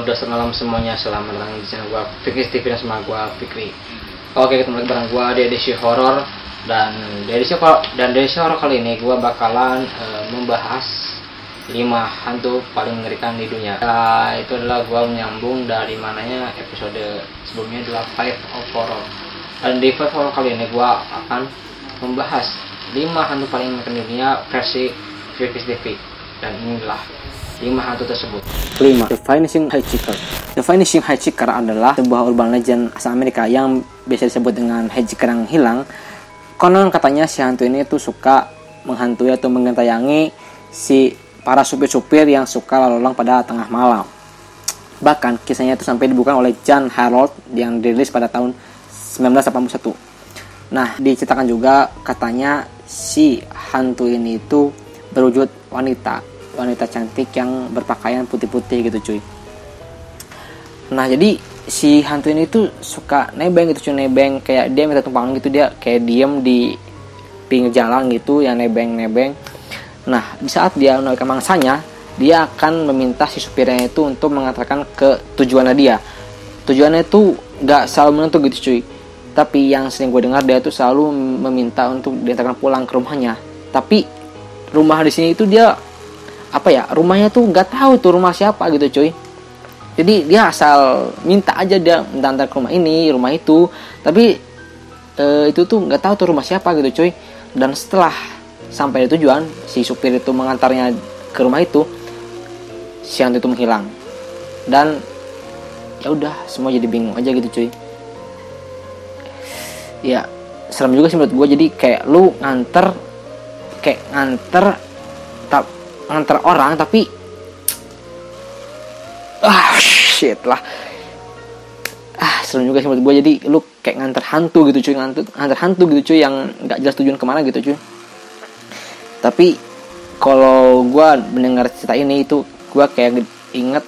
dosen malam semuanya, selamat datang di channel gua Fikri TV dan sama gua Fikri. Oke, ketemu lagi bareng gua di edisi horor dan di edisi horor kali ini gua bakalan membahas 5 hantu paling mengerikan di dunia. Itu adalah gua menyambung dari mananya episode sebelumnya adalah Five of Horror. Dan di Five Horror kali ini gua akan membahas 5 hantu paling mengerikan di dunia versi Fikri TV. Dan inilah 5 hantu tersebut. 5. The Vanishing Hitchhiker. The Vanishing Hitchhiker adalah sebuah urban legend asal Amerika yang biasa disebut dengan hitchhiker yang hilang. Konon katanya si hantu ini tuh suka menghantui atau menggentayangi si para supir-supir yang suka lalu lalang pada tengah malam. Bahkan kisahnya itu sampai dibukukan oleh John Harold yang dirilis pada tahun 1981. Nah, diceritakan juga katanya si hantu ini itu berwujud wanita cantik yang berpakaian putih-putih gitu cuy. Nah, jadi si hantu ini tuh suka nebeng gitu cuy, nebeng kayak dia minta tumpangan gitu, dia kayak diem di pinggir jalan gitu yang nebeng. Nah, di saat dia menaikkan mangsanya, dia akan meminta si supirnya itu untuk mengantarkan ke tujuannya dia. Tujuannya itu gak selalu menentu gitu cuy, tapi yang sering gue dengar dia tuh selalu meminta untuk diantarkan pulang ke rumahnya. Tapi rumah di sini itu dia rumahnya tuh nggak tahu tuh rumah siapa gitu cuy. Jadi dia asal minta aja, dia mengantar ke rumah ini, rumah itu, tapi itu tuh nggak tahu tuh rumah siapa gitu cuy. Dan setelah sampai di tujuan, si supir itu mengantarnya ke rumah itu, si hantu itu menghilang. Dan ya udah, semua jadi bingung aja gitu cuy. Ya serem juga sih menurut gue. Jadi kayak lu nganter orang tapi serem juga sih menurut gue. Jadi lu kayak nganter hantu gitu cuy, nganter hantu gitu cuy yang nggak jelas tujuan kemana gitu cuy. Tapi kalau gue mendengar cerita ini itu gue kayak inget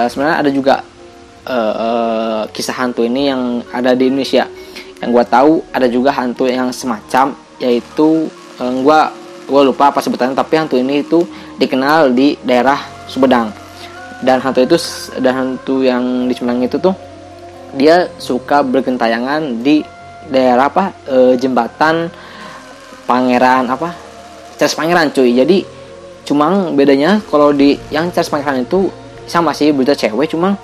sebenarnya ada juga kisah hantu ini yang ada di Indonesia. Yang gue tahu ada juga hantu yang semacam, yaitu gue lupa apa sebutannya, tapi hantu ini itu dikenal di daerah Sumedang. Dan hantu yang di Sumedang itu tuh dia suka bergentayangan di daerah jembatan Charles Pangeran cuy. Jadi cuma bedanya kalau di yang Charles Pangeran itu sama sih, berita cewek, cuma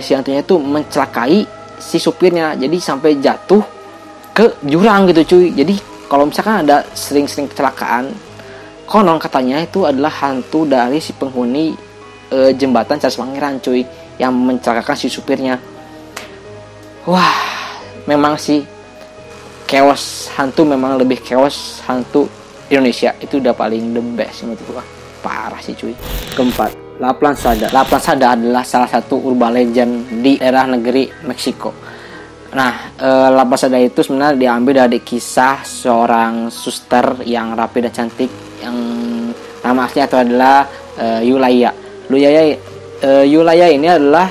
si hantunya itu mencelakai si supirnya, jadi sampai jatuh ke jurang gitu cuy. Jadi kalau misalkan ada sering-sering kecelakaan, konon katanya itu adalah hantu dari si penghuni jembatan Charles Pangeran cuy, yang mencelakakan si supirnya. Wah, memang sih chaos hantu, memang lebih chaos hantu Indonesia itu udah paling the best menurut gua. Parah sih cuy. Keempat, La Planchada. La Planchada adalah salah satu urban legend di daerah negeri Meksiko. Nah, La Planchada itu sebenarnya diambil dari kisah seorang suster yang rapi dan cantik yang nama aslinya itu adalah Yulaya. Yulaya ini adalah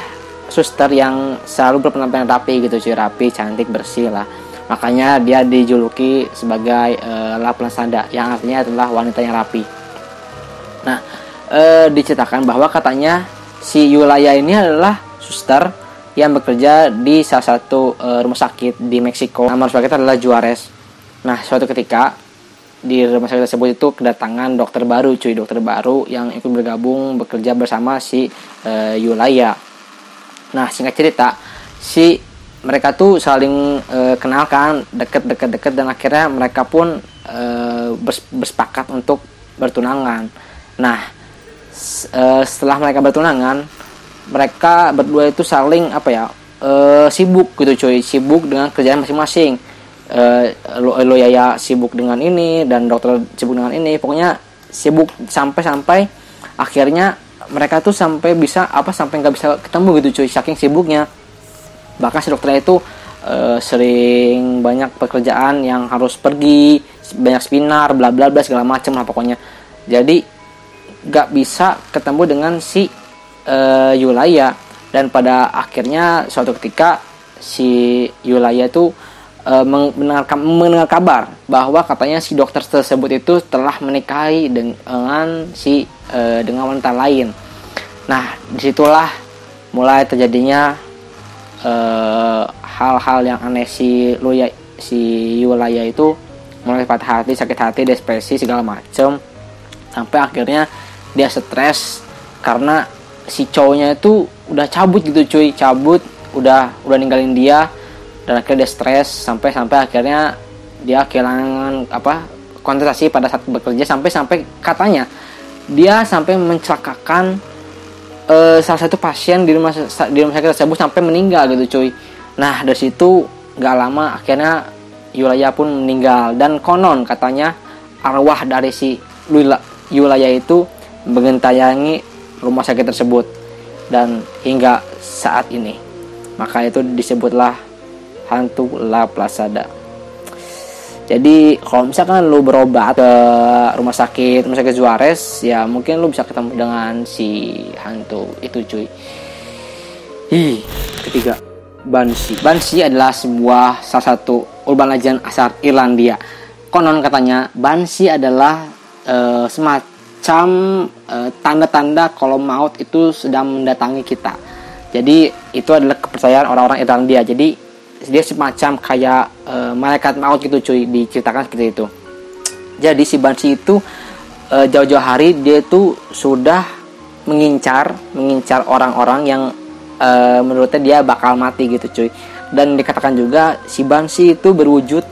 suster yang selalu berpenampilan rapi gitu cuy, rapi, cantik, bersih lah. Makanya dia dijuluki sebagai La Planchada, yang artinya adalah wanita yang rapi. Nah, diceritakan bahwa katanya si Yulaya ini adalah suster yang bekerja di salah satu rumah sakit di Meksiko. Nama rumah sakit adalah Juarez. Nah, suatu ketika di rumah sakit tersebut itu kedatangan dokter baru cuy, dokter baru yang ikut bergabung bekerja bersama si Yulaya. Nah, singkat cerita, mereka tuh saling kenalkan, deket dan akhirnya mereka pun bersepakat untuk bertunangan. Nah, setelah mereka bertunangan, mereka berdua itu saling sibuk gitu cuy, sibuk dengan kerjaan masing-masing. Yulaya sibuk dengan ini dan dokter sibuk dengan ini, pokoknya sibuk sampai akhirnya mereka tuh sampai nggak bisa ketemu gitu cuy, saking sibuknya. Bahkan si dokternya itu sering banyak pekerjaan yang harus pergi, banyak seminar, bla bla bla segala macam lah pokoknya. Jadi nggak bisa ketemu dengan si Yulaya. Dan pada akhirnya suatu ketika si Yulaya itu mendengar kabar bahwa katanya si dokter tersebut itu telah menikahi dengan wanita lain. Nah, disitulah mulai terjadinya hal-hal yang aneh. Si Yulaya itu mulai patah hati, sakit hati, depresi segala macem, sampai akhirnya dia stres karena si cowoknya itu udah cabut gitu cuy, udah ninggalin dia, dan akhirnya dia stres sampai akhirnya dia kehilangan konsentrasi pada saat bekerja, sampai katanya dia sampai mencelakakan salah satu pasien di rumah sakit tersebut sampai meninggal gitu cuy. Nah dari situ gak lama akhirnya Yulaya pun meninggal, dan konon katanya arwah dari si Yulaya itu mengentayangi rumah sakit tersebut dan hingga saat ini, maka itu disebutlah hantu La Plazada. Jadi kalau misalkan lu berobat ke rumah sakit Juarez, ya mungkin lu bisa ketemu dengan si hantu itu cuy. Ketiga, Banshee adalah salah satu urban legend asal Irlandia. Konon katanya Banshee adalah semacam tanda-tanda kalau maut itu sedang mendatangi kita. Jadi itu adalah kepercayaan orang-orang Irlandia. Jadi dia semacam kayak malaikat maut gitu cuy, diceritakan seperti itu. Jadi si Banshee itu jauh-jauh hari dia itu sudah mengincar orang-orang yang menurutnya dia bakal mati gitu cuy. Dan dikatakan juga si Banshee itu berwujud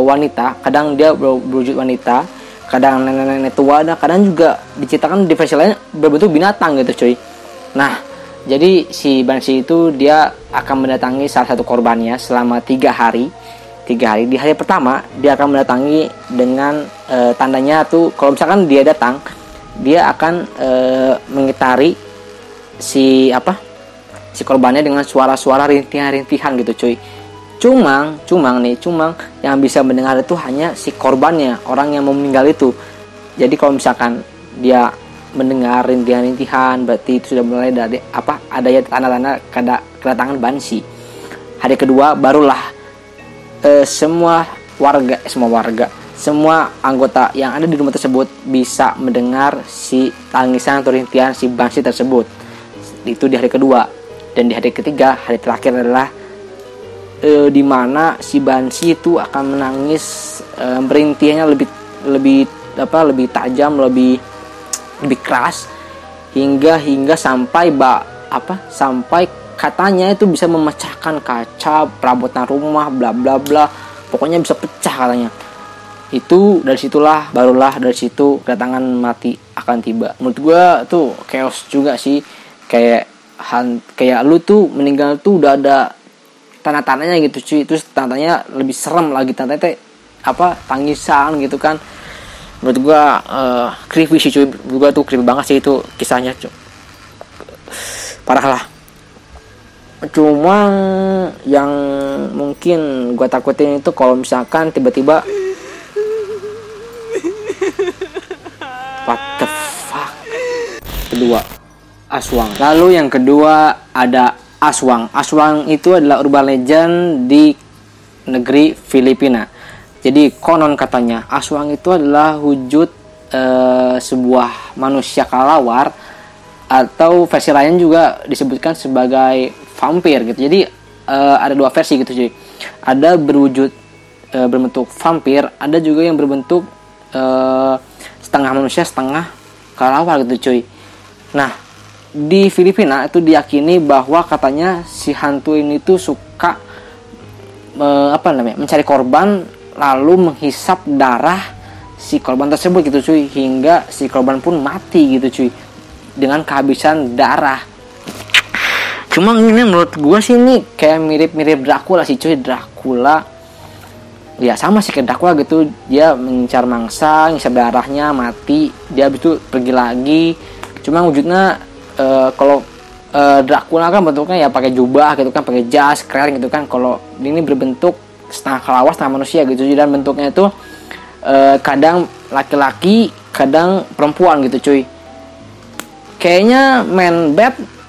wanita, kadang dia berwujud wanita, kadang nenek-nenek tua, dan kadang juga diceritakan di versi lain berbentuk binatang gitu cuy. Nah jadi si Banshee itu dia akan mendatangi salah satu korbannya selama 3 hari. Di hari pertama dia akan mendatangi dengan tandanya tuh, kalau misalkan dia datang, dia akan mengitari si korbannya dengan suara-suara rintihan-rintihan gitu cuy. Cuma yang bisa mendengar itu hanya si korbannya, orang yang mau meninggal itu. Jadi kalau misalkan dia mendengar rintihan-rintihan, berarti itu sudah mulai dari adanya tanda-tanda kedatangan Banshee. Hari kedua barulah semua anggota yang ada di rumah tersebut bisa mendengar si tangisan atau rintihan si Banshee tersebut. Itu di hari kedua. Dan di hari ketiga, hari terakhir adalah di mana si Banshee itu akan menangis, merintihnya lebih tajam, lebih keras, hingga sampai katanya itu bisa memecahkan kaca perabotan rumah, bla bla bla, pokoknya bisa pecah katanya. Itu barulah dari situ kedatangan mati akan tiba. Menurut gua tuh chaos juga sih, kayak lu tuh meninggal tuh udah ada tanda-tandanya gitu cuy. Terus tandanya lebih serem lagi, tandanya tangisan gitu kan. Menurut gua creepy sih cuy. Menurut gua tuh creepy banget sih itu kisahnya cuy. Parah lah. Cuma yang mungkin gua takutin itu kalau misalkan tiba-tiba what the fuck. Kedua, Aswang. Lalu yang kedua ada Aswang. Aswang itu adalah urban legend di negeri Filipina. Jadi konon katanya Aswang itu adalah wujud sebuah manusia kelelawar, atau versi lain juga disebutkan sebagai vampir gitu. Jadi ada 2 versi gitu cuy. Ada berbentuk vampir, ada juga yang berbentuk setengah manusia setengah kelelawar gitu cuy. Nah di Filipina itu diyakini bahwa katanya si hantu ini tuh suka mencari korban, lalu menghisap darah si korban tersebut gitu cuy, hingga si korban pun mati gitu cuy dengan kehabisan darah. Cuma ini menurut gue sih ini kayak mirip Dracula sih cuy. Dracula ya sama sih kayak Dracula gitu, dia mengincar mangsa, ngisap darahnya, mati, dia habis itu pergi lagi. Cuma wujudnya kalau Dracula kan bentuknya ya pakai jubah gitu kan, pakai jas keren gitu kan. Kalau ini berbentuk setengah kelelawar setengah manusia gitu, dan bentuknya itu kadang laki-laki kadang perempuan gitu cuy. Kayaknya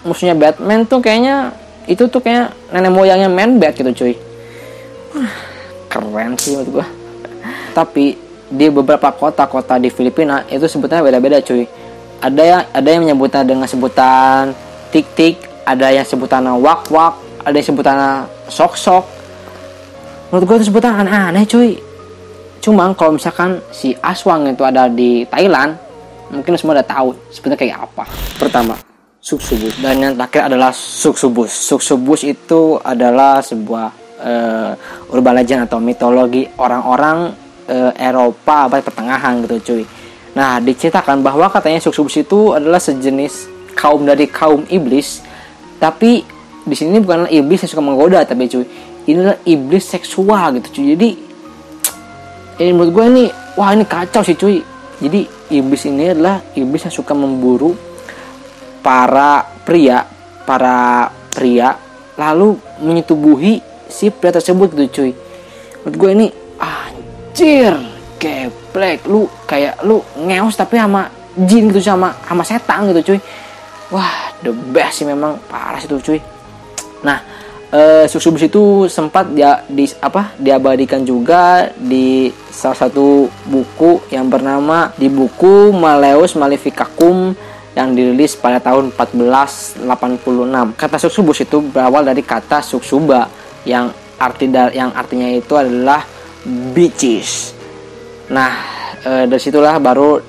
musuhnya Batman tuh kayaknya itu tuh kayak nenek moyangnya Man-Bat gitu cuy. Keren sih menurut gua. Tapi di beberapa kota-kota di Filipina itu sebetulnya beda-beda cuy. Ada yang menyebutnya dengan sebutan tik-tik, ada yang sebutannya wak-wak, ada yang sebutannya sok-sok. Menurut gue itu sebutan aneh-aneh cuy. Cuma kalau misalkan si aswang itu ada di Thailand, mungkin semua udah tahu sebenarnya kayak apa. Pertama, suksubus, dan yang terakhir adalah suksubus. Suksubus itu adalah sebuah urban legend atau mitologi orang-orang Eropa abad pertengahan gitu cuy. Nah, diceritakan bahwa katanya suksubus itu adalah sejenis kaum dari kaum iblis, tapi di sini bukanlah iblis yang suka menggoda, tapi cuy, ini adalah iblis seksual gitu cuy. Jadi ini menurut gue ini, wah ini kacau sih cuy. Jadi iblis ini adalah iblis yang suka memburu para pria lalu menyetubuhi si pria tersebut gitu cuy. Menurut gue ini anjir, geblek, lu kayak lu ngeos tapi sama jin gitu, sama setan gitu cuy. Wah, the best sih memang, parah sih tuh cuy. Nah, suksubus itu sempat diabadikan juga di salah satu buku yang bernama di buku Malleus Maleficarum yang dirilis pada tahun 1486. Kata suksubus itu berawal dari kata suksuba yang artinya itu adalah bitches. Nah, dari situlah baru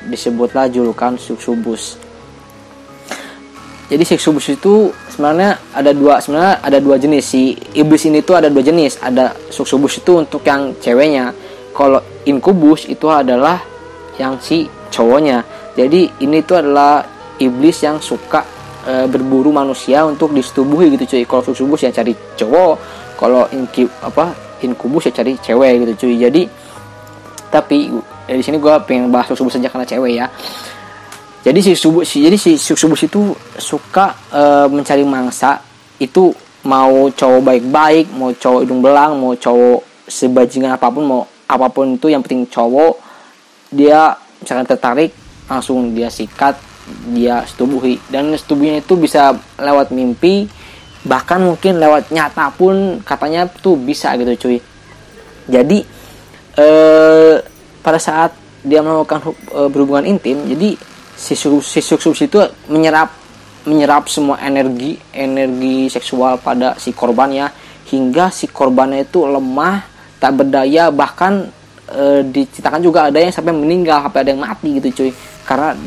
disebutlah julukan suksubus. Jadi suksubus itu sebenarnya ada dua jenis. Si iblis ini tuh ada dua jenis. Ada suksubus itu untuk yang ceweknya. Kalau inkubus itu adalah yang si cowoknya. Jadi ini tuh adalah iblis yang suka berburu manusia untuk disetubuhi gitu cuy. Kalau suksubus ya cari cowok, kalau inkubus ya cari cewek gitu cuy. Jadi tapi di sini gue pengen bahas suksubus saja karena cewek ya. Jadi si suksubus itu suka mencari mangsa, itu mau cowok baik-baik, mau cowok hidung belang, mau cowok sebajingan apapun itu, yang penting cowok. Dia misalkan tertarik, langsung dia sikat, dia setubuhi. Dan setubuhinya itu bisa lewat mimpi, bahkan mungkin lewat nyata pun katanya tuh bisa gitu cuy. Jadi pada saat dia melakukan berhubungan intim, jadi si suksubus itu menyerap semua energi seksual pada si korbannya, hingga si korbannya itu lemah, tak berdaya, bahkan diceritakan juga ada yang sampai meninggal, sampai ada yang mati gitu cuy, karena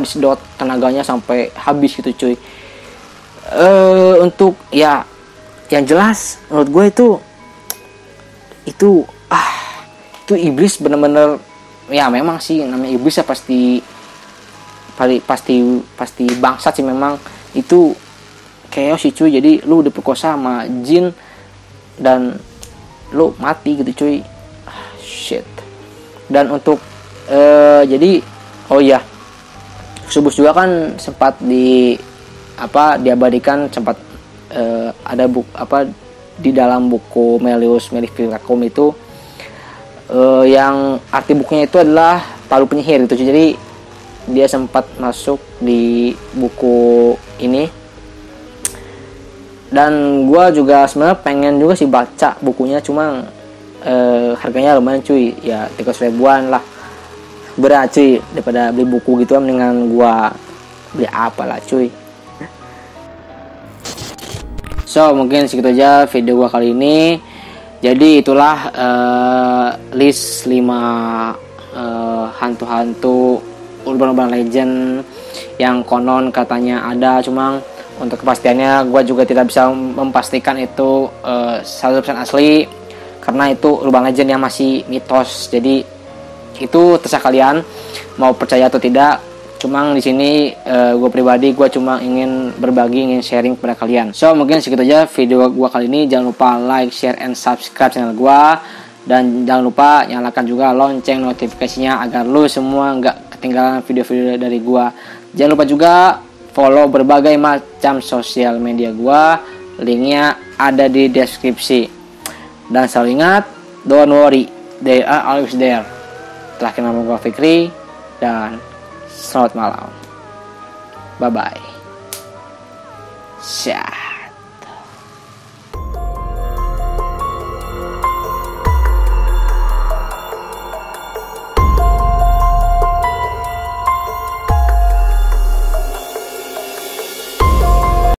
disedot tenaganya sampai habis gitu cuy. Untuk ya yang jelas menurut gue itu iblis bener-bener, ya memang sih namanya iblis ya pasti bangsat sih memang. Itu chaos sih cuy. Jadi lu diperkosa sama jin dan lu mati gitu cuy. Shit. Dan untuk jadi suksubus juga kan sempat diabadikan, sempat ada di dalam buku Malleus Maleficarum itu, yang arti bukunya itu adalah palu penyihir gitu. Jadi dia sempat masuk di buku ini, dan gue juga sebenarnya pengen juga sih baca bukunya, cuma harganya lumayan cuy, ya 300 ribuan lah, berat cuy. Daripada beli buku gitu mendingan gue beli apalah cuy. So mungkin segitu aja video gue kali ini. Jadi itulah list 5 hantu-hantu urban legend yang konon katanya ada. Cuma untuk kepastiannya gue juga tidak bisa memastikan itu 100% asli, karena itu urban legend yang masih mitos. Jadi itu terserah kalian mau percaya atau tidak. Cuma di sini gue pribadi, gue cuma ingin berbagi, ingin sharing kepada kalian. So mungkin segitu aja video gue kali ini. Jangan lupa like, share, and subscribe channel gue. Dan jangan lupa nyalakan juga lonceng notifikasinya agar lu semua nggak ketinggalan video-video dari gua. Jangan lupa juga follow berbagai macam sosial media gua, linknya ada di deskripsi. Dan selalu ingat, don't worry, they are always there. Terakhir nama gua Fikri, dan selamat malam. Bye bye. Syah.